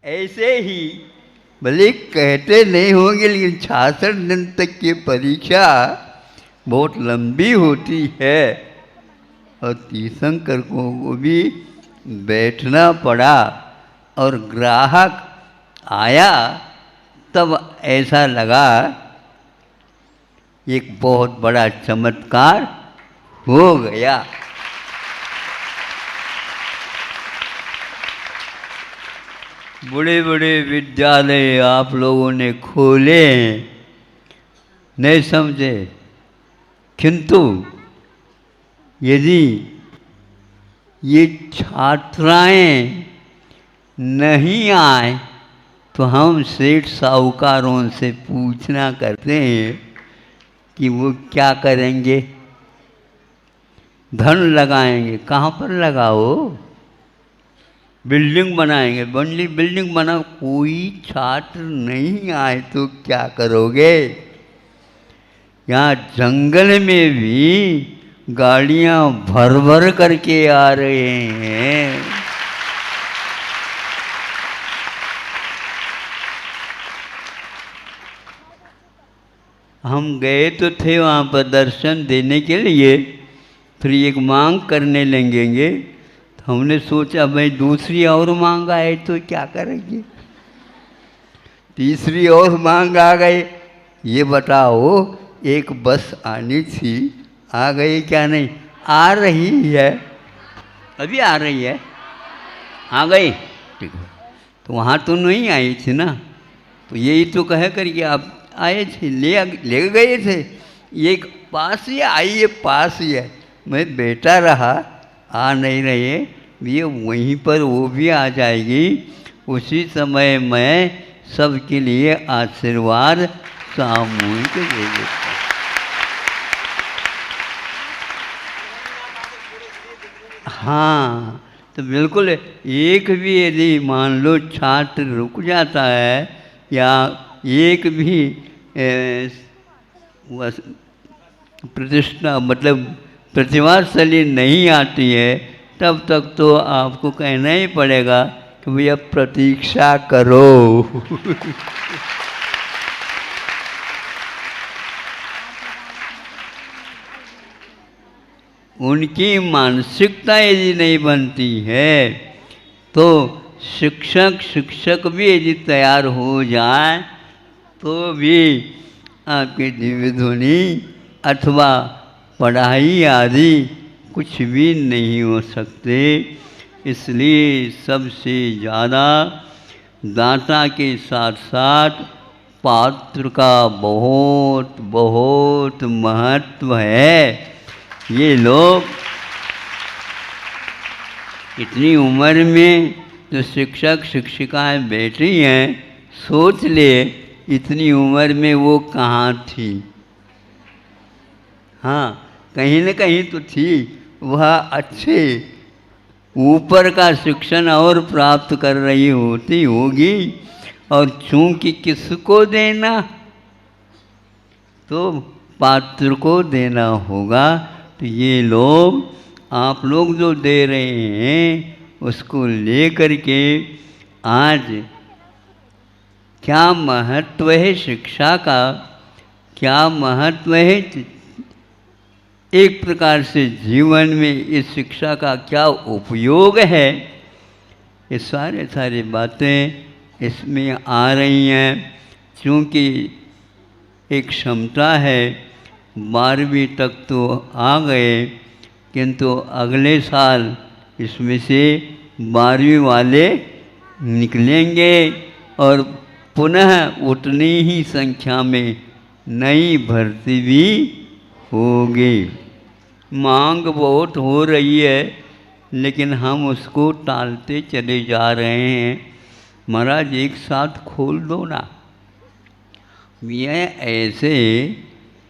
ऐसे ही भले कहते नहीं होंगे, लेकिन 66 दिन तक की परीक्षा बहुत लंबी होती है और तीर्थंकर को भी बैठना पड़ा। और ग्राहक आया तब ऐसा लगा एक बहुत बड़ा चमत्कार हो गया। बड़े बड़े विद्यालय आप लोगों ने खोले, नहीं समझे, किंतु यदि ये छात्राएं नहीं आए तो हम सेठ साहूकारों से पूछना करते हैं कि वो क्या करेंगे। धन लगाएंगे, कहाँ पर लगाओ? बिल्डिंग बनाएंगे, बिल्डिंग बना, कोई छात्र नहीं आए तो क्या करोगे? यहाँ जंगल में भी गाड़ियाँ भर भर करके आ रहे हैं। हम गए तो थे वहाँ पर दर्शन देने के लिए, फिर एक मांग करने लगेंगे। तो हमने सोचा भाई दूसरी और मांग आए तो क्या करेंगे, तीसरी और मांग आ गए। ये बताओ, एक बस आनी थी, आ गई क्या? नहीं, आ रही है, अभी आ रही है, आ गई, ठीक है। तो वहाँ तो नहीं आई थी ना, तो यही तो कह करके आप आए थे, ले गए थे। ये पास ही आई है, पास ही है। मैं बेटा रहा, आ नहीं रहे, ये वहीं पर वो भी आ जाएगी। उसी समय मैं सबके लिए आशीर्वाद सामूहिक दे देता। हाँ, तो बिल्कुल एक भी यदि मान लो छात्र रुक जाता है या एक भी प्रतिष्ठा मतलब प्रतिभाशाली नहीं आती है, तब तक तो आपको कहना ही पड़ेगा कि भैया प्रतीक्षा करो। उनकी मानसिकता यदि नहीं बनती है तो शिक्षक भी यदि तैयार हो जाए तो भी आपकी दिव्य ध्वनि अथवा पढ़ाई आदि कुछ भी नहीं हो सकते। इसलिए सबसे ज़्यादा दाता के साथ साथ पात्र का बहुत बहुत महत्व है। ये लोग इतनी उम्र में जो शिक्षक शिक्षिकाएं बैठी हैं, सोच ले इतनी उम्र में वो कहाँ थी। हाँ, कहीं न कहीं तो थी, वह अच्छे ऊपर का शिक्षण और प्राप्त कर रही होती होगी। और चूंकि किसको देना, तो पात्र को देना होगा। तो ये लोग, आप लोग जो दे रहे हैं, उसको ले करके आज क्या महत्व है शिक्षा का, क्या महत्व है एक प्रकार से जीवन में इस शिक्षा का क्या उपयोग है, ये सारी बातें इसमें आ रही हैं। क्योंकि एक क्षमता है, 12वीं तक तो आ गए, किंतु अगले साल इसमें से 12वीं वाले निकलेंगे और पुनः उतनी ही संख्या में नई भर्ती भी होगी। मांग बहुत हो रही है, लेकिन हम उसको टालते चले जा रहे हैं। महाराज एक साथ खोल दो ना। यह ऐसे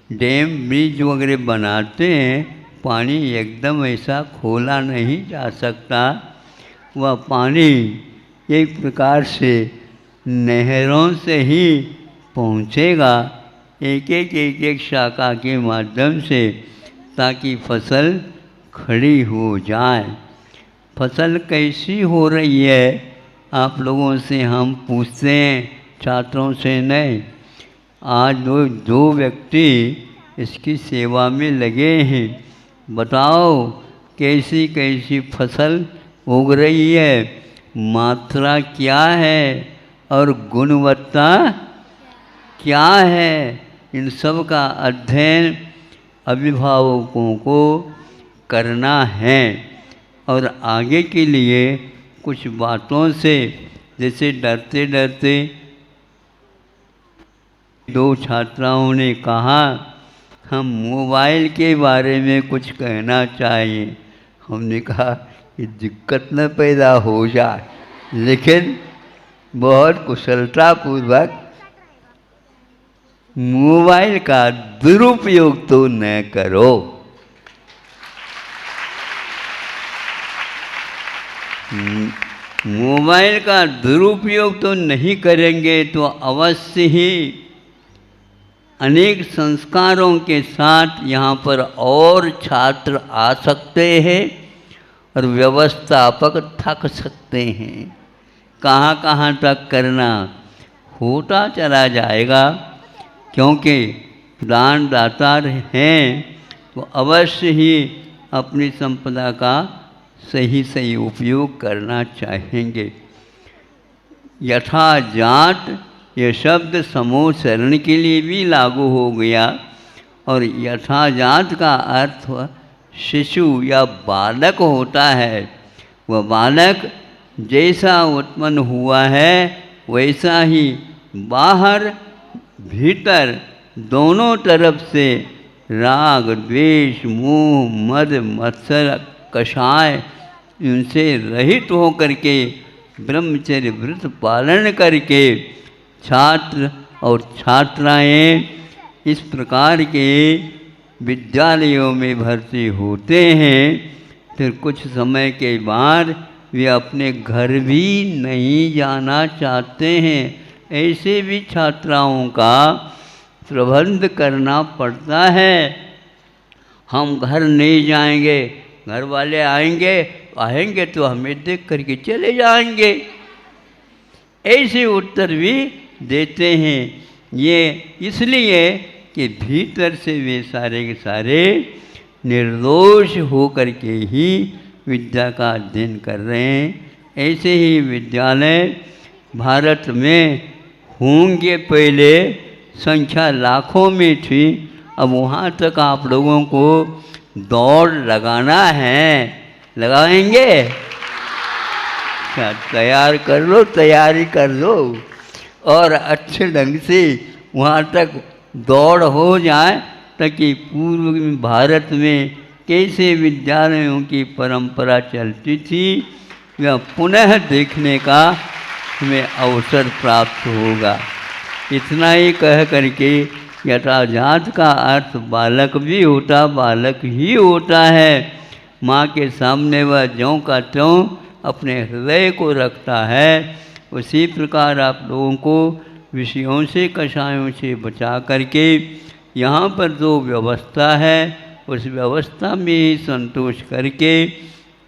डैम ब्रिज वगैरह बनाते हैं, पानी एकदम ऐसा खोला नहीं जा सकता। वह पानी एक प्रकार से नहरों से ही पहुँचेगा, एक शाखा के माध्यम से, ताकि फसल खड़ी हो जाए। फसल कैसी हो रही है आप लोगों से हम पूछते हैं, छात्रों से नहीं। आज दो व्यक्ति इसकी सेवा में लगे हैं। बताओ कैसी कैसी फसल उग रही है, मात्रा क्या है और गुणवत्ता क्या है, इन सब का अध्ययन अभिभावकों को करना है। और आगे के लिए कुछ बातों से, जैसे डरते डरते दो छात्राओं ने कहा हम मोबाइल के बारे में कुछ कहना चाहिए। हमने कहा कि दिक्कत न पैदा हो जाए, लेकिन बहुत कुशलतापूर्वक मोबाइल का दुरुपयोग तो न करो। मोबाइल का दुरुपयोग तो नहीं करेंगे तो अवश्य ही अनेक संस्कारों के साथ यहाँ पर और छात्र आ सकते हैं और व्यवस्थापक थक सकते हैं। कहाँ कहाँ तक करना होता चला जाएगा, क्योंकि दानदाता हैं तो अवश्य ही अपनी संपदा का सही सही उपयोग करना चाहेंगे। यथाजात यह शब्द समूह शरण के लिए भी लागू हो गया। और यथाजात का अर्थ शिशु या बालक होता है। वह बालक जैसा उत्पन्न हुआ है वैसा ही बाहर भीतर दोनों तरफ से राग द्वेष मोह मद मत्सर कषाय इनसे रहित होकर के ब्रह्मचर्य व्रत पालन करके छात्र और छात्राएं इस प्रकार के विद्यालयों में भर्ती होते हैं। फिर कुछ समय के बाद वे अपने घर भी नहीं जाना चाहते हैं। ऐसे भी छात्राओं का प्रबंध करना पड़ता है। हम घर नहीं जाएंगे, घर वाले आएंगे तो हमें देख करके चले जाएंगे, ऐसे उत्तर भी देते हैं। ये इसलिए कि भीतर से वे सारे के सारे निर्दोष हो कर के ही विद्या का अध्ययन कर रहे हैं। ऐसे ही विद्यालय भारत में होंगे, पहले संख्या लाखों में थी, अब वहाँ तक आप लोगों को दौड़ लगाना है। लगाएंगे? तैयार कर लो, तैयारी कर लो और अच्छे ढंग से वहाँ तक दौड़ हो जाए, ताकि पूर्व भारत में कैसे विद्यालयों की परंपरा चलती थी वह पुनः देखने का हमें अवसर प्राप्त होगा। इतना ही कह करके यथाजात का अर्थ बालक भी होता, बालक ही होता है। माँ के सामने वह ज्यों का त्यों अपने हृदय को रखता है। उसी प्रकार आप लोगों को विषयों से कषायों से बचा करके यहाँ पर जो व्यवस्था है उस व्यवस्था में ही संतोष करके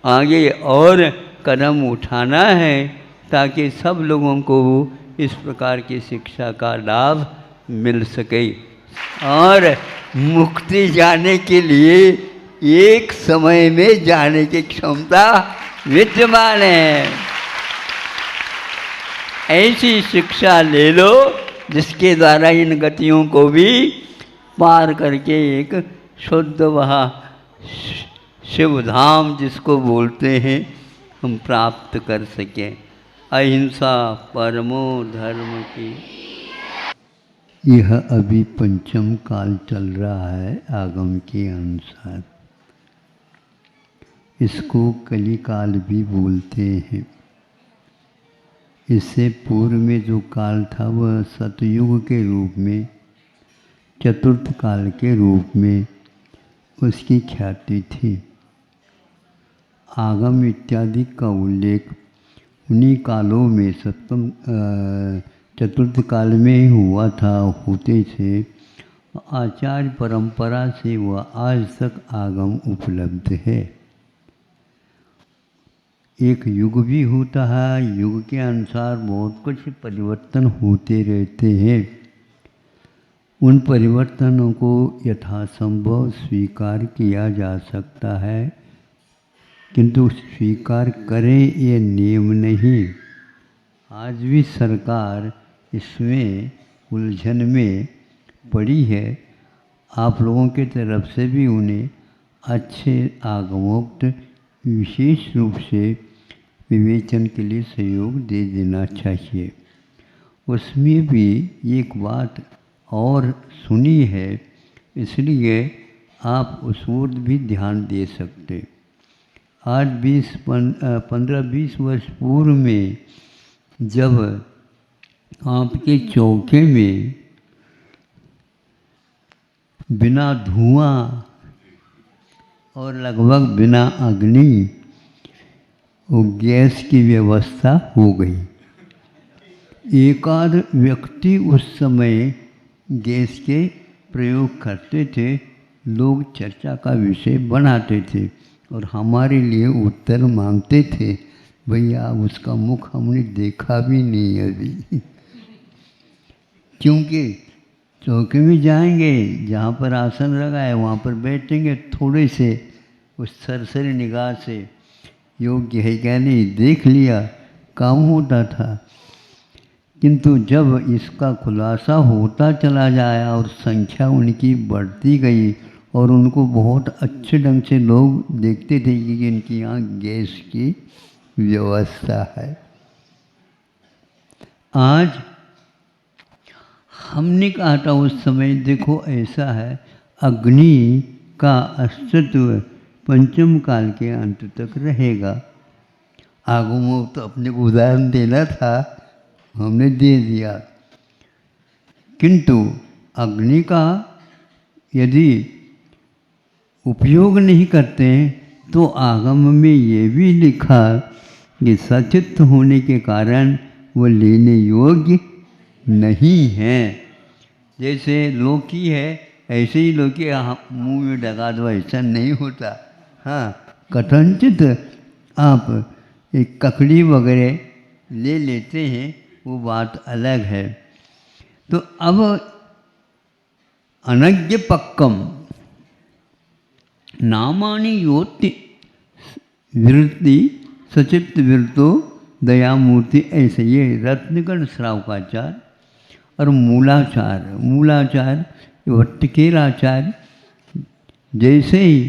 आगे और कदम उठाना है, ताकि सब लोगों को इस प्रकार की शिक्षा का लाभ मिल सके। और मुक्ति जाने के लिए एक समय में जाने की क्षमता विद्यमान है। ऐसी शिक्षा ले लो जिसके द्वारा इन गतियों को भी पार करके एक शुद्ध वहाँ शिव धाम जिसको बोलते हैं हम प्राप्त कर सकें। अहिंसा परमो धर्म की। यह अभी पंचम काल चल रहा है आगम के अनुसार। इसको कली काल भी बोलते हैं। इससे पूर्व में जो काल था वह सतयुग के रूप में, चतुर्थ काल के रूप में उसकी ख्याति थी। आगम इत्यादि का उल्लेख उन्हीं कालों में सप्तम चतुर्थ काल में ही हुआ था, होते थे। आचार्य परंपरा से वह आज तक आगम उपलब्ध है। एक युग भी होता है, युग के अनुसार बहुत कुछ परिवर्तन होते रहते हैं। उन परिवर्तनों को यथासंभव स्वीकार किया जा सकता है, किंतु स्वीकार करें ये नियम नहीं। आज भी सरकार इसमें उलझन में पड़ी है। आप लोगों की तरफ से भी उन्हें अच्छे आगमोक्त विशेष रूप से विवेचन के लिए सहयोग दे देना चाहिए। उसमें भी एक बात और सुनी है, इसलिए आप उस ओर भी ध्यान दे सकते। आज 15-20 वर्ष पूर्व में जब आपके चौके में बिना धुआं और लगभग बिना अग्नि वो गैस की व्यवस्था हो गई। एकाध व्यक्ति उस समय गैस के प्रयोग करते थे, लोग चर्चा का विषय बनाते थे और हमारे लिए उत्तर मांगते थे। भैया उसका मुख हमने देखा भी नहीं अभी क्योंकि चौके में जाएंगे, जहाँ पर आसन लगा है वहाँ पर बैठेंगे, थोड़े से उस सरसरी निगाह से योग्य है क्या नहीं देख लिया, काम होता था। किंतु जब इसका खुलासा होता चला जाया और संख्या उनकी बढ़ती गई और उनको बहुत अच्छे ढंग से लोग देखते थे कि इनकी यहाँ गैस की व्यवस्था है। आज हमने कहा था उस समय, देखो ऐसा है, अग्नि का अस्तित्व पंचम काल के अंत तक रहेगा। आगमों तो अपने को उदाहरण देना था, हमने दे दिया। किंतु अग्नि का यदि उपयोग नहीं करते तो आगम में ये भी लिखा कि सचित्त होने के कारण वो लेने योग्य नहीं है। जैसे लौकी है, ऐसे ही लौकी मुंह में लगा दो, ऐसा नहीं होता। हाँ, कथनचित आप एक ककड़ी वगैरह ले लेते हैं, वो बात अलग है। तो अब अनज्ञ पक्कम नामानि योति विरति सचित्त विरतो दयामूर्ति, ऐसे ये रत्नगण श्रावकाचार और मूलाचार वट्टिकेराचार्य जैसे ही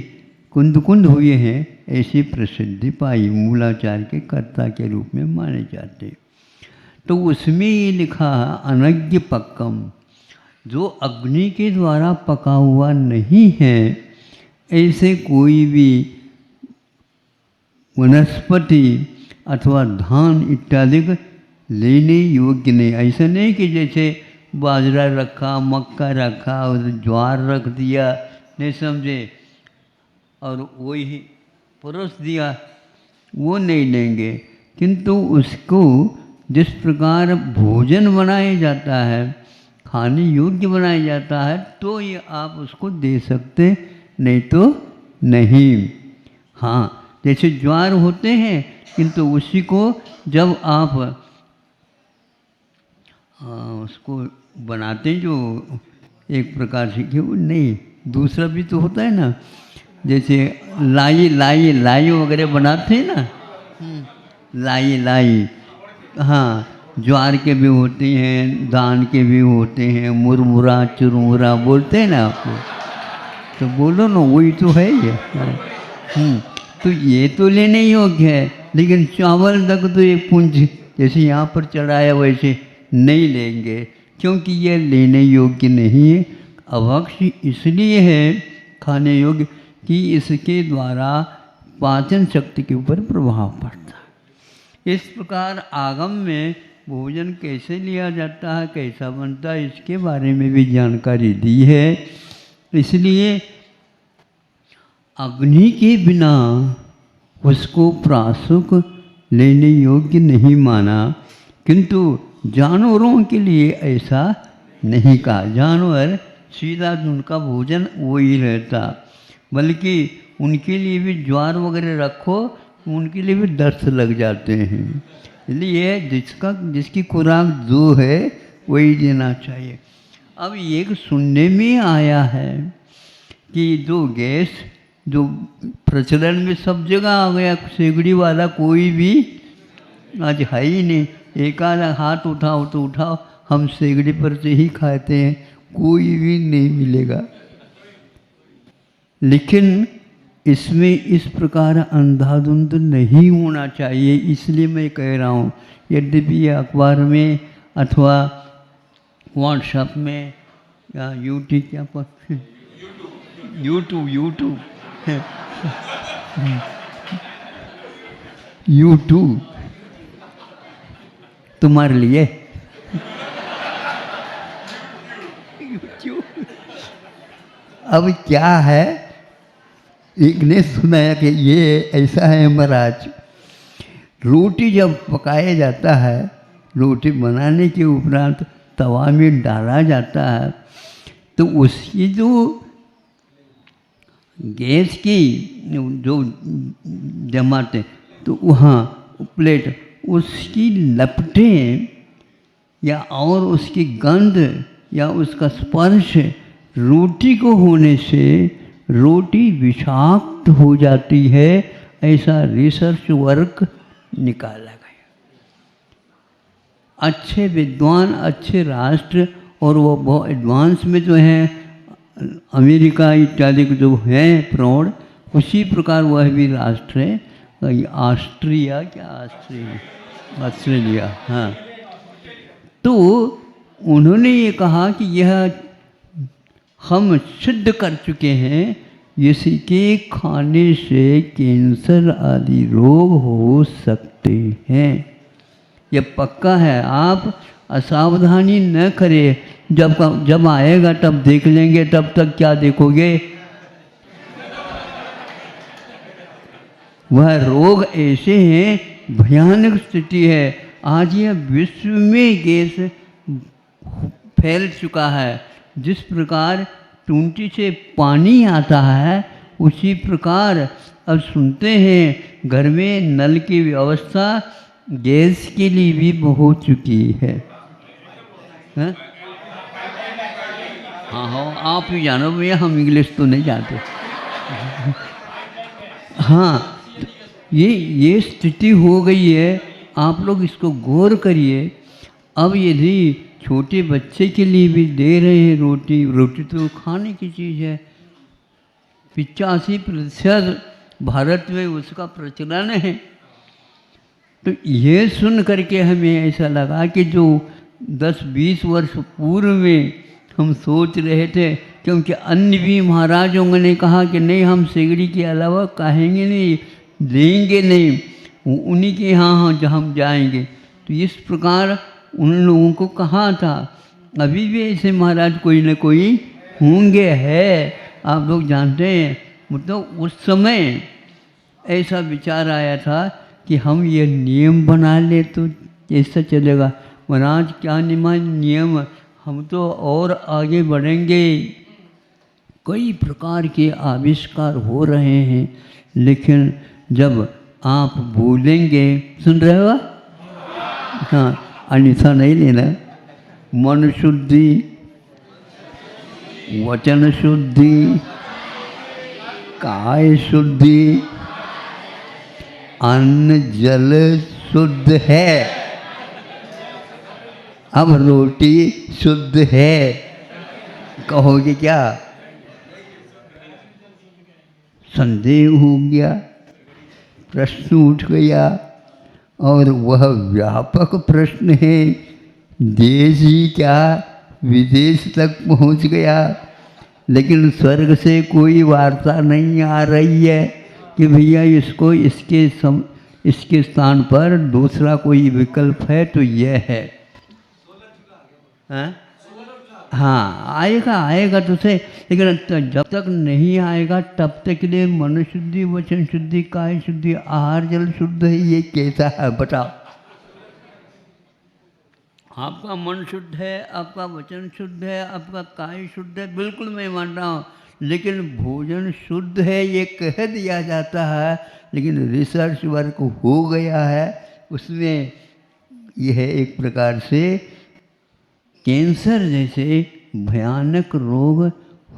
कुंद कुंद हुए हैं ऐसी प्रसिद्धि पाई, मूलाचार के कर्ता के रूप में माने जाते। तो उसमें ये लिखा अनज्ञ पक्कम, जो अग्नि के द्वारा पका हुआ नहीं है, ऐसे कोई भी वनस्पति अथवा धान इत्यादि लेने योग्य नहीं। ऐसा नहीं कि जैसे बाजरा रखा, मक्का रखा और ज्वार रख दिया, नहीं समझे, और वही परोस दिया, वो नहीं लेंगे। किंतु उसको जिस प्रकार भोजन बनाया जाता है, खाने योग्य बनाया जाता है, तो ये आप उसको दे सकते, नहीं तो नहीं। हाँ, जैसे ज्वार होते हैं, किंतु उसी को जब आप उसको बनाते हैं, जो एक प्रकार से कि वो नहीं, दूसरा भी तो होता है ना, जैसे लाई वगैरह बनाते हैं ना, लाई हाँ, ज्वार के भी होते हैं, दान के भी होते हैं, मुरमुरा चुरमुरा बोलते हैं ना आपको, तो बोलो ना, वही तो है ये। तो ये तो लेने योग्य है, लेकिन चावल तक तो एक पुंज जैसे यहाँ पर चढ़ाया वैसे नहीं लेंगे, क्योंकि ये लेने योग्य नहीं है। अवश्य इसलिए है खाने योग्य कि इसके द्वारा पाचन शक्ति के ऊपर प्रभाव पड़ता है। इस प्रकार आगम में भोजन कैसे लिया जाता है, कैसा बनता है, इसके बारे में भी जानकारी दी है। इसलिए अग्नि के बिना उसको प्रासुक लेने योग्य नहीं माना, किंतु जानवरों के लिए ऐसा नहीं कहा। जानवर सीधा उनका भोजन वही रहता, बल्कि उनके लिए भी ज्वार वगैरह रखो उनके लिए भी दस्त लग जाते हैं। इसलिए जिसकी खुराक जो है वही देना चाहिए। अब एक सुनने में आया है कि जो गैस जो प्रचलन में सब जगह आ गया, सिगड़ी वाला कोई भी आज है ही नहीं। एक आधा हाथ उठाओ तो उठाओ, हम सिगड़ी पर से ही खाते हैं, कोई भी नहीं मिलेगा। लेकिन इसमें इस प्रकार अंधाधुंध नहीं होना चाहिए, इसलिए मैं कह रहा हूँ। यद्यपि अखबार में अथवा व्हाट्सएप में या यूट्यूब क्या पर यूट्यूब यूट्यूब तुम्हारे लिए अब क्या है, एक ने सुनाया कि ये ऐसा है महाराज, रोटी जब पकाया जाता है, रोटी बनाने के उपरांत तवा में डाला जाता है, तो उसकी जो गैस की जो जमाते तो वहाँ प्लेट उसकी लपटें या और उसकी गंध या उसका स्पर्श रोटी को होने से रोटी विषाक्त हो जाती है, ऐसा रिसर्च वर्क निकाला गया। अच्छे विद्वान, अच्छे राष्ट्र, और वो बहुत एडवांस में जो हैं अमेरिका इत्यादि जो हैं प्रौढ़, उसी प्रकार वह भी राष्ट्र है ऑस्ट्रिया, ऑस्ट्रेलिया। हाँ, तो उन्होंने ये कहा कि यह हम सिद्ध कर चुके हैं, इसके खाने से कैंसर आदि रोग हो सकते हैं। यह पक्का है, आप असावधानी न करें। जब आएगा तब देख लेंगे, तब तक क्या देखोगे? वह रोग ऐसे हैं, भयानक स्थिति है। आज यह विश्व में गैस फैल चुका है। जिस प्रकार टूंटी से पानी आता है, उसी प्रकार अब सुनते हैं घर में नल की व्यवस्था गैस के लिए भी हो चुकी है। हाँ हाँ, आप ही जानो भैया, हम इंग्लिश तो नहीं जानते। हाँ, ये स्थिति हो गई है। आप लोग इसको गौर करिए। अब यदि छोटे बच्चे के लिए भी दे रहे हैं रोटी तो खाने की चीज़ है। 85% भारत में उसका प्रचलन है। तो ये सुन करके हमें ऐसा लगा कि जो 10-20 वर्ष पूर्व में हम सोच रहे थे, क्योंकि अन्य भी महाराजों ने कहा कि नहीं, हम सिगड़ी के अलावा कहेंगे नहीं, देंगे नहीं, उन्हीं के यहाँ हम जाएंगे। तो इस प्रकार उन लोगों को कहा था। अभी भी ऐसे महाराज कोई न कोई होंगे, है, आप लोग जानते हैं। मतलब उस समय ऐसा विचार आया था कि हम ये नियम बना ले तो कैसा चलेगा। महाराज क्या नियम, हम तो और आगे बढ़ेंगे। कई प्रकार के आविष्कार हो रहे हैं, लेकिन जब आप बोलेंगे, सुन रहे हो? हाँ, अन्यथा नहीं लेना। मन शुद्धि, वचन शुद्धि, काय शुद्धि, अन्न जल शुद्ध है। अब रोटी शुद्ध है, कहोगे क्या? संदेह हो गया, प्रश्न उठ गया, और वह व्यापक प्रश्न है, देश ही क्या विदेश तक पहुंच गया। लेकिन स्वर्ग से कोई वार्ता नहीं आ रही है कि भैया इसको इसके स्थान पर दूसरा कोई विकल्प है तो यह है। हाँ, आएगा तो से, लेकिन जब तक नहीं आएगा तब तक के लिए मन शुद्धि, वचन शुद्धि, काय शुद्धि, आहार जल शुद्ध है, ये कैसा है बताओ? आपका मन शुद्ध है, आपका वचन शुद्ध है, आपका काय शुद्ध है, बिल्कुल मैं मान रहा हूँ। लेकिन भोजन शुद्ध है ये कह दिया जाता है, लेकिन रिसर्च वर्क हो गया है, उसमें यह एक प्रकार से कैंसर जैसे भयानक रोग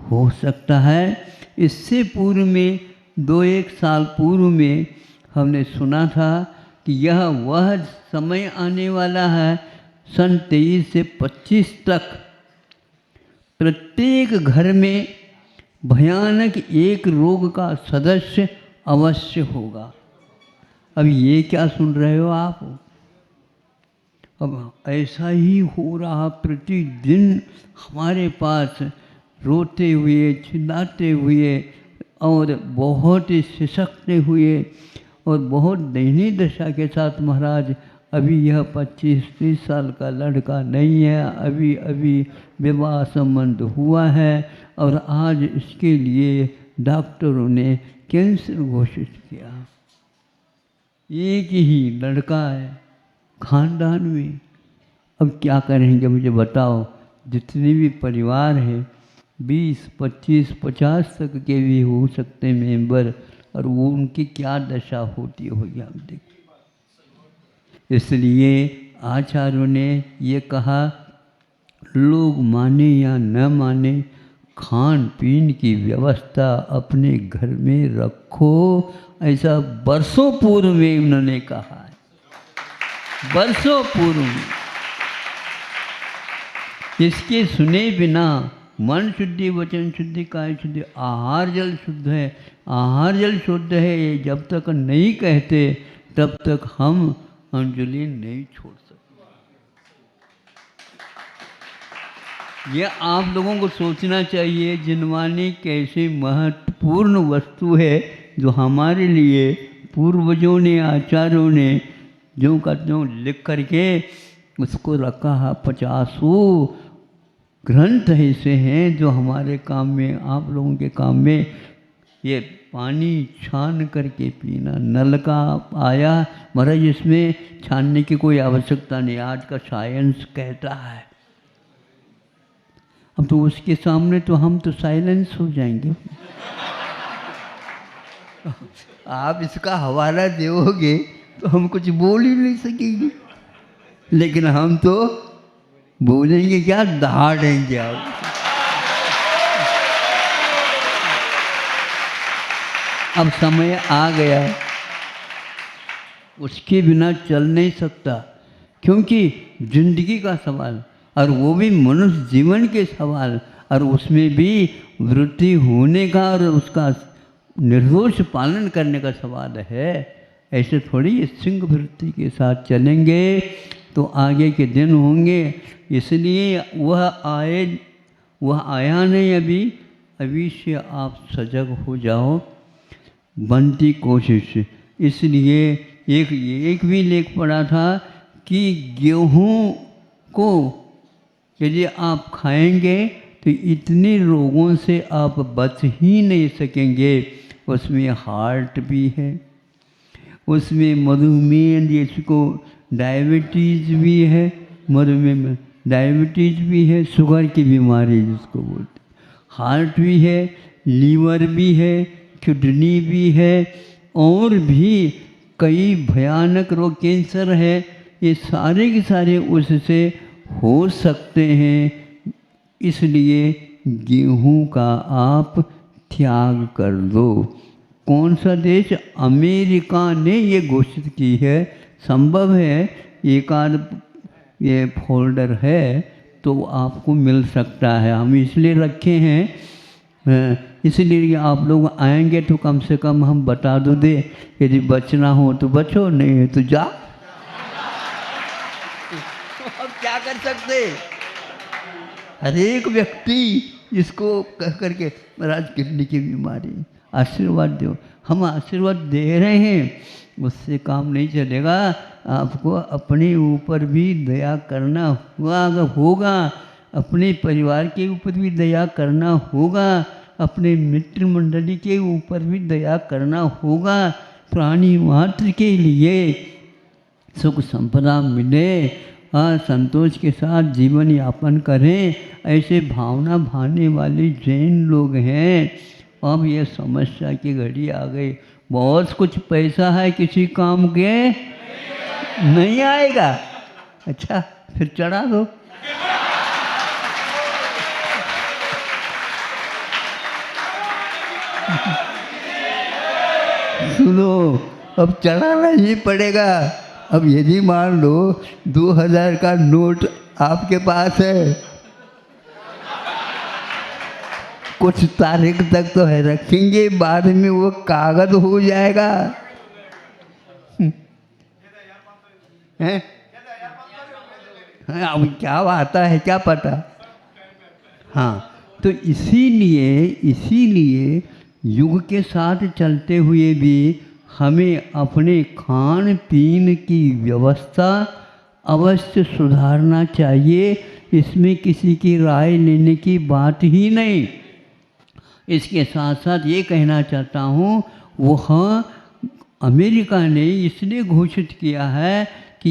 हो सकता है। इससे पूर्व में 2-1 साल पूर्व में हमने सुना था कि यह वह समय आने वाला है सन 23 से 25 तक प्रत्येक घर में भयानक एक रोग का सदस्य अवश्य होगा। अब ये क्या सुन रहे हो आप? अब ऐसा ही हो रहा, प्रतिदिन हमारे पास रोते हुए, चिल्लाते हुए और बहुत ही सिसकते हुए और बहुत दयनीय दशा के साथ महाराज अभी यह 25-30 साल का लड़का नहीं है, अभी अभी विवाह संबंध हुआ है और आज इसके लिए डॉक्टरों ने कैंसर घोषित किया। एक ही लड़का है खानदान में। अब क्या करेंगे मुझे बताओ? जितने भी परिवार हैं 20, 25, 50 तक के भी हो सकते मेंबर, और वो उनकी क्या दशा होती होगी हम देखें। इसलिए आचार्यों ने ये कहा, लोग माने या न माने, खान पीन की व्यवस्था अपने घर में रखो, ऐसा वर्षों पूर्व में उन्होंने कहा है, वर्षों पूर्व में। इसके सुने बिना मन शुद्धि, वचन शुद्धि, काय शुद्धि, आहार जल शुद्ध है, आहार जल शुद्ध है, ये जब तक नहीं कहते तब तक हम अंजलि नहीं छोड़ सकते। ये आप लोगों को सोचना चाहिए जिनवानी कैसी महत्वपूर्ण वस्तु है जो हमारे लिए पूर्वजों ने, आचार्यों ने जो का त्यों लिख करके उसको रखा है। 50 ग्रंथ ऐसे हैं जो हमारे काम में, आप लोगों के काम में। ये पानी छान करके पीना, नल का आया महाराज, इसमें छानने की कोई आवश्यकता नहीं, आज का साइंस कहता है। अब तो उसके सामने तो हम तो साइलेंस हो जाएंगे। आप इसका हवाला दोगे तो हम कुछ बोल ही नहीं सकेंगे, लेकिन हम तो बोलेंगे क्या, दहाड़ेंगे आप। अब समय आ गया, उसके बिना चल नहीं सकता, क्योंकि जिंदगी का सवाल, और वो भी मनुष्य जीवन के सवाल, और उसमें भी वृत्ति होने का और उसका निर्दोष पालन करने का सवाल है। ऐसे थोड़ी सिंह वृत्ति के साथ चलेंगे तो आगे के दिन होंगे। इसलिए वह आया नहीं अभी से आप सजग हो जाओ, बनती कोशिश। इसलिए एक भी लेख पढ़ा था कि गेहूँ को यदि आप खाएंगे तो इतने रोगों से आप बच ही नहीं सकेंगे। उसमें हार्ट भी है, उसमें मधुमेह जिसको डायबिटीज़ भी है, मधुमेह में डायबिटीज़ भी है, शुगर की बीमारी जिसको बोलते, हार्ट भी है, लीवर भी है, किडनी भी है, और भी कई भयानक रोग, कैंसर है, ये सारे के सारे उससे हो सकते हैं। इसलिए गेहूं का आप त्याग कर दो। कौन सा देश? अमेरिका ने ये घोषित की है। संभव है एक आध ये फोल्डर है तो आपको मिल सकता है, हम इसलिए रखे हैं। इसलिए आप लोग आएंगे तो कम से कम हम बता दो दे, यदि बचना हो तो बचो, नहीं है तो जा। अब क्या कर सकते? हर एक व्यक्ति इसको कह करके, महाराज किडनी की बीमारी, आशीर्वाद दो, हम आशीर्वाद दे रहे हैं, उससे काम नहीं चलेगा। आपको अपने ऊपर भी दया करना होगा, अपने परिवार के ऊपर भी दया करना होगा, अपने मित्र मंडली के ऊपर भी दया करना होगा। प्राणी मात्र के लिए सुख संपदा मिले संतोष के साथ जीवन यापन करें, ऐसे भावना भाने वाले जैन लोग हैं। अब ये समस्या की घड़ी आ गई, बहुत कुछ पैसा है, किसी काम के नहीं आएगा। अच्छा फिर चढ़ा दो। सुनो, अब चढ़ाना ही पड़ेगा। अब यदि मान लो 2000 का नोट आपके पास है, कुछ तारीख तक तो है रखेंगे, बाद में वो कागज हो जाएगा। हैं? अब क्या आता है क्या पता। हाँ, तो इसीलिए युग के साथ चलते हुए भी हमें अपने खान पीन की व्यवस्था अवश्य सुधारना चाहिए। इसमें किसी की राय लेने की बात ही नहीं। इसके साथ साथ ये कहना चाहता हूँ, वह अमेरिका ने इसलिए घोषित किया है कि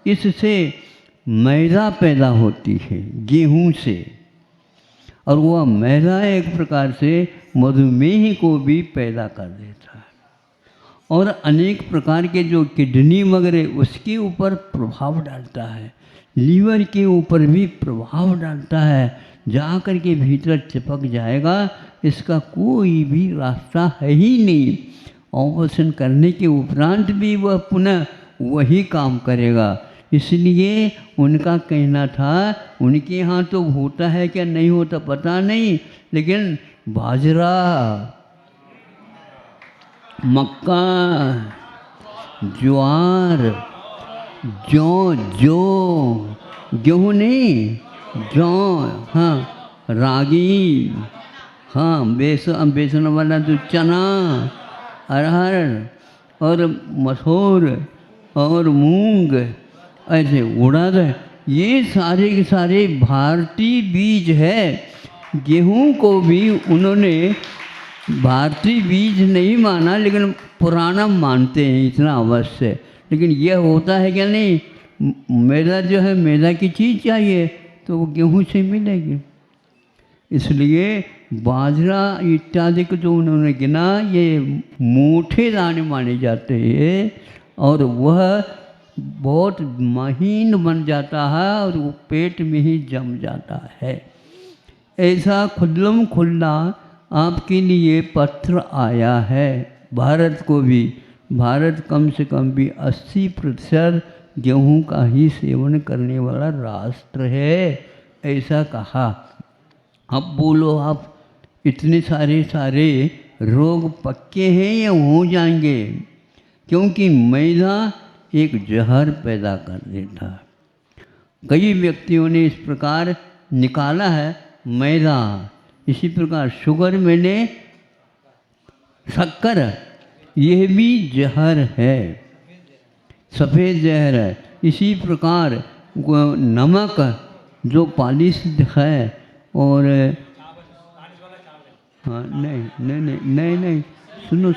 इससे मैदा पैदा होती है गेहूं से, और वह मैदा एक प्रकार से मधुमेह को भी पैदा कर देता है, और अनेक प्रकार के जो किडनी वगैरह उसके ऊपर प्रभाव डालता है, लीवर के ऊपर भी प्रभाव डालता है, जा कर के भीतर चिपक जाएगा। इसका कोई भी रास्ता है ही नहीं। ऑपरेशन करने के उपरांत भी वह पुनः वही काम करेगा। इसलिए उनका कहना था, उनके यहाँ तो होता है क्या नहीं होता पता नहीं, लेकिन बाजरा, मक्का, ज्वार, जौ गेहूँ नहीं, जौ, हाँ, रागी, हाँ, बेसन वाला जो चना, अरहर और मसूर और मूंग, ऐसे उड़द, ये सारे के सारे भारतीय बीज है। गेहूं को भी उन्होंने भारतीय बीज नहीं माना, लेकिन पुराना मानते हैं, इतना अवश्य। लेकिन यह होता है क्या नहीं, मैदा जो है, मैदा की चीज़ चाहिए तो वो गेहूं से मिलेगी। इसलिए बाजरा इत्यादि को जो उन्होंने गिना, ये मोटे दाने माने जाते हैं, और वह बहुत महीन बन जाता है और वो पेट में ही जम जाता है। ऐसा खुल्लम खुल्ला आपके लिए पत्र आया है। भारत को भी, भारत कम से कम भी 80% गेहूं का ही सेवन करने वाला राष्ट्र है, ऐसा कहा। अब बोलो आप, इतने सारे रोग पक्के हैं या हो जाएंगे? क्योंकि मैदा एक जहर पैदा कर देता है। कई व्यक्तियों ने इस प्रकार निकाला है मैदा। इसी प्रकार शुगर मैंने शक्कर, यह भी जहर है, सफ़ेद जहर है। इसी प्रकार नमक जो पालिश है, और हाँ, नहीं, सुनो,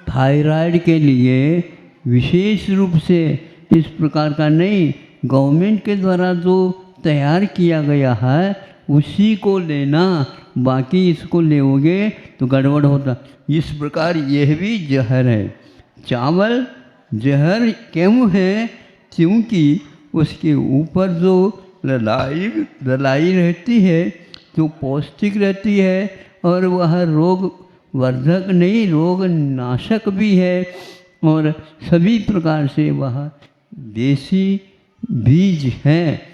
थायराइड के लिए विशेष रूप से इस प्रकार का नहीं, गवर्नमेंट के द्वारा जो तैयार किया गया है उसी को लेना, बाकी इसको लेओगे तो गड़बड़ होता। इस प्रकार यह भी जहर है। चावल जहर क्यों है? क्योंकि उसके ऊपर जो ललाई रहती है, जो पौष्टिक रहती है, और वह रोग वर्धक नहीं, रोग नाशक भी है, और सभी प्रकार से वह देसी बीज है,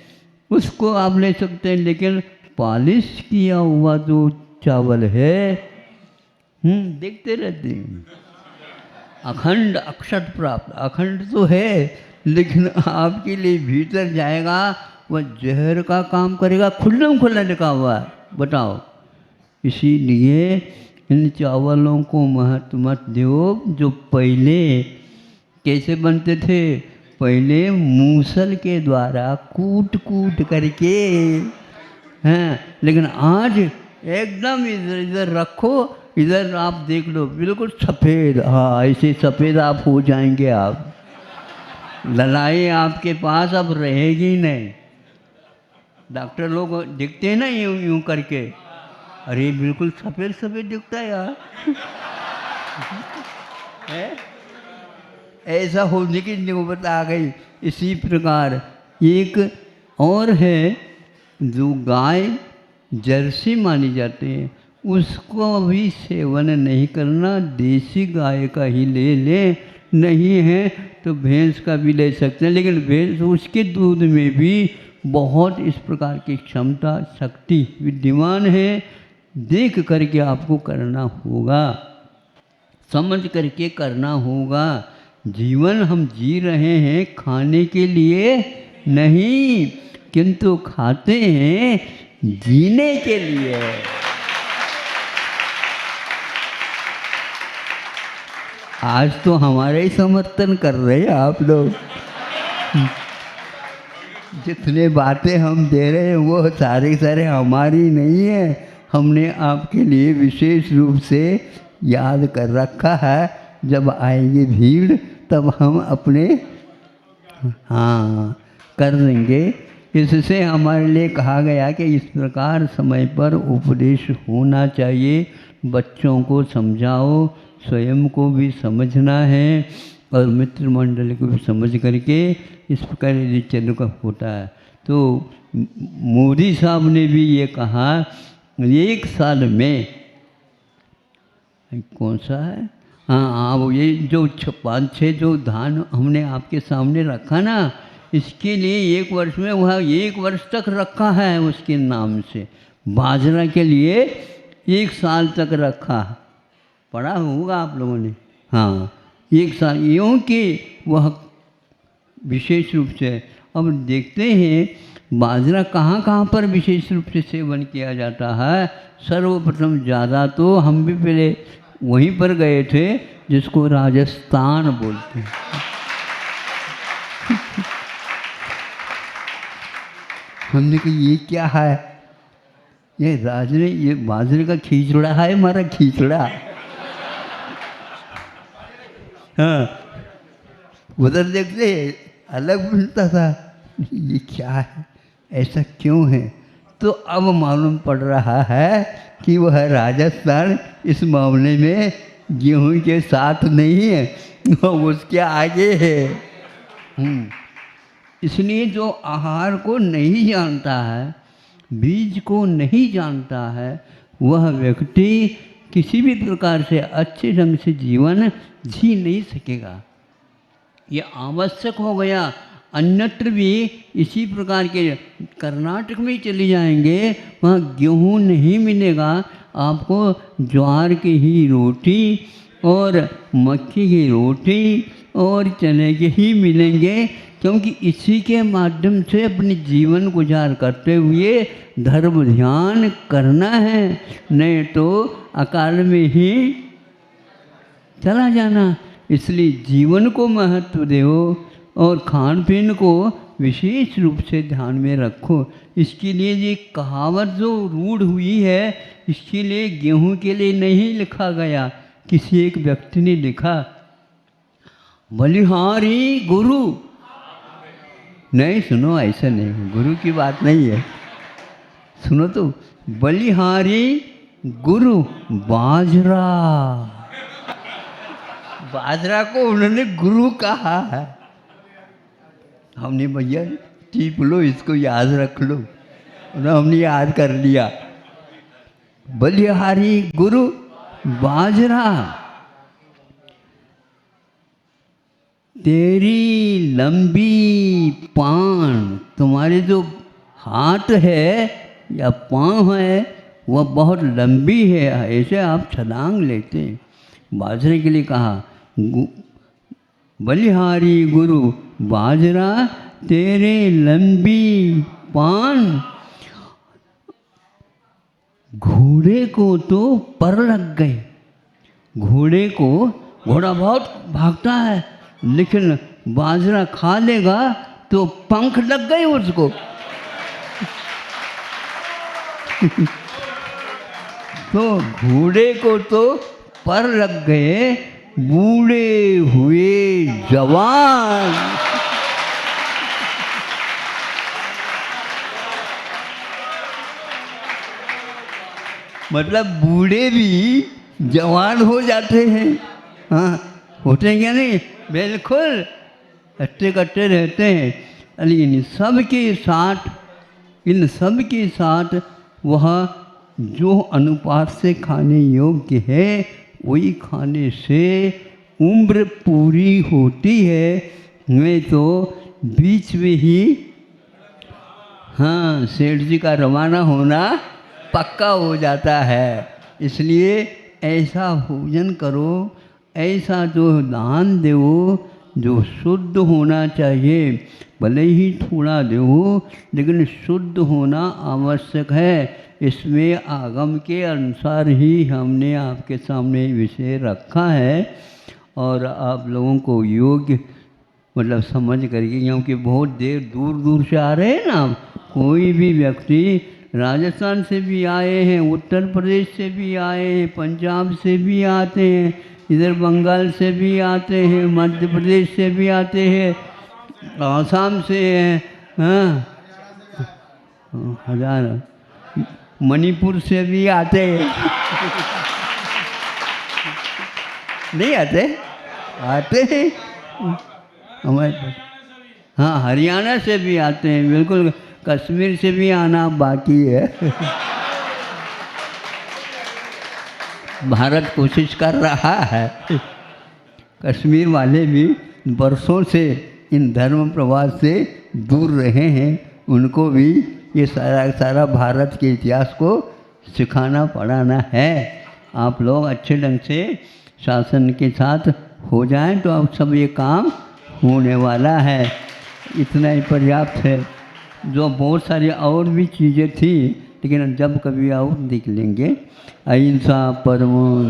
उसको आप ले सकते हैं। लेकिन पॉलिश किया हुआ जो चावल है, देखते रहते हैं, अखंड अक्षत प्राप्त, अखंड तो है, लेकिन आपके लिए भीतर जाएगा, वह जहर का काम करेगा। खुल्लम खुल्ला लिखा हुआ है, बताओ। इसीलिए इन चावलों को महत्व मत दो। जो पहले कैसे बनते थे? पहले मूसल के द्वारा कूट करके, हैं, लेकिन आज एकदम इधर रखो, इधर आप देख लो, बिल्कुल सफ़ेद। हाँ, ऐसे सफ़ेद आप हो जाएंगे आप। ललाई आपके पास अब रहेगी नहीं। डॉक्टर लोग दिखते हैं ना यूं यूं करके, अरे बिल्कुल सफ़ेद सफ़ेद दिखता है यार। है? ऐसा होने की नौबत आ गई। इसी प्रकार एक और है, जो गाय जर्सी मानी जाती है, उसको भी सेवन नहीं करना, देसी गाय का ही ले लें, नहीं है तो भैंस का भी ले सकते हैं। लेकिन भैंस, उसके दूध में भी बहुत इस प्रकार की क्षमता शक्ति विद्यमान है। देख करके आपको करना होगा, समझ करके करना होगा। जीवन हम जी रहे हैं खाने के लिए नहीं, किंतु खाते हैं जीने के लिए। आज तो हमारे ही समर्थन कर रहे हैं आप लोग। जितने बातें हम दे रहे हैं वो सारे सारे हमारी नहीं है, हमने आपके लिए विशेष रूप से याद कर रखा है। जब आएंगे भीड़ तब हम अपने हाँ कर देंगे। इससे हमारे लिए कहा गया कि इस प्रकार समय पर उपदेश होना चाहिए। बच्चों को समझाओ, स्वयं को भी समझना है और मित्र मंडल को भी समझ करके इस प्रकार यदि चल का होता है। तो मोदी साहब ने भी ये कहा, 1 साल में, कौन सा है, हाँ वो ये जो 5-6 जो धान हमने आपके सामने रखा ना, इसके लिए 1 वर्ष में वह 1 वर्ष तक रखा है उसके नाम से। बाजरा के लिए 1 साल तक रखा, पढ़ा होगा आप लोगों ने। हाँ 1 साल, यूँ कि वह विशेष रूप से। अब देखते हैं बाजरा कहाँ कहाँ पर विशेष रूप से सेवन किया जाता है। सर्वप्रथम ज़्यादा तो हम भी पहले वहीं पर गए थे जिसको राजस्थान बोलते हैं। हमने कहा ये क्या है, ये बाजरे का खिचड़ा है, हमारा खिचड़ा। हाँ उधर देखते अलग मिलता था, ये क्या है, ऐसा क्यों है। तो अब मालूम पड़ रहा है कि वह राजस्थान इस मामले में गेहूं के साथ नहीं है, वो उसके आगे है। इसलिए जो आहार को नहीं जानता है, बीज को नहीं जानता है, वह व्यक्ति किसी भी प्रकार से अच्छे ढंग से जीवन जी नहीं सकेगा। ये आवश्यक हो गया। अन्यत्र भी इसी प्रकार के, कर्नाटक में चले जाएंगे वहाँ गेहूँ नहीं मिलेगा आपको, ज्वार की ही रोटी और मक्की की रोटी और चने के ही मिलेंगे, क्योंकि इसी के माध्यम से अपने जीवन गुजार करते हुए धर्म ध्यान करना है, नहीं तो अकाल में ही चला जाना। इसलिए जीवन को महत्व दो और खान पीन को विशेष रूप से ध्यान में रखो। इसके लिए ये कहावत जो रूढ़ हुई है, इसके लिए गेहूं के लिए नहीं लिखा गया, किसी एक व्यक्ति ने लिखा, बलिहारी गुरु। नहीं सुनो, ऐसा नहीं, गुरु की बात नहीं है, सुनो तो, बलिहारी गुरु बाजरा। बाजरा को उन्होंने गुरु कहा है। हमने भैया टीप लो, इसको याद रख लो, हमने याद कर लिया। बलिहारी गुरु बाजरा, तेरी लंबी पान, तुम्हारे जो हाथ है या पाँव है वह बहुत लंबी है, ऐसे आप छलांग लेते हैं। बाजरे के लिए कहा, बलिहारी गुरु बाजरा, तेरे लंबी पान, घोड़े को तो पर लग गए। घोड़े को, घोड़ा बहुत भागता है, लेकिन बाजरा खा लेगा तो पंख लग गए उसको। तो घोड़े को तो पर लग गए, बूढ़े हुए जवान। मतलब बूढ़े भी जवान हो जाते हैं। हाँ, होते हैं क्या नहीं? बिल्कुल हट्टे कट्टे रहते हैं। अरे इन सब के साथ वह जो अनुपात से खाने योग्य है वही खाने से उम्र पूरी होती है। नहीं तो बीच में ही हाँ सेठ जी का रवाना होना पक्का हो जाता है। इसलिए ऐसा भोजन करो, ऐसा जो दान दो जो शुद्ध होना चाहिए। भले ही थोड़ा दो लेकिन शुद्ध होना आवश्यक है। इसमें आगम के अनुसार ही हमने आपके सामने विषय रखा है और आप लोगों को योग्य मतलब समझ करके, क्योंकि बहुत देर दूर दूर से आ रहे हैं ना। कोई भी व्यक्ति राजस्थान से भी आए हैं, उत्तर प्रदेश से भी आए हैं, पंजाब से भी आते हैं, इधर बंगाल से भी आते हैं, मध्य प्रदेश से भी आते हैं, आसाम से हैं, हाँ हजार मणिपुर से भी आते हैं। नहीं आते? आते हैं हमारे पास। हाँ, हरियाणा से भी आते हैं, बिल्कुल। कश्मीर से भी आना बाकी है। भारत कोशिश कर रहा है। कश्मीर वाले भी बरसों से इन धर्म प्रवास से दूर रहे हैं, उनको भी ये सारा भारत के इतिहास को सिखाना पढ़ाना है। आप लोग अच्छे ढंग से शासन के साथ हो जाएं तो अब सब ये काम होने वाला है। इतना ही पर्याप्त है। जो बहुत सारी और भी चीज़ें थी लेकिन जब कभी और देख लेंगे। अहिंसा परमो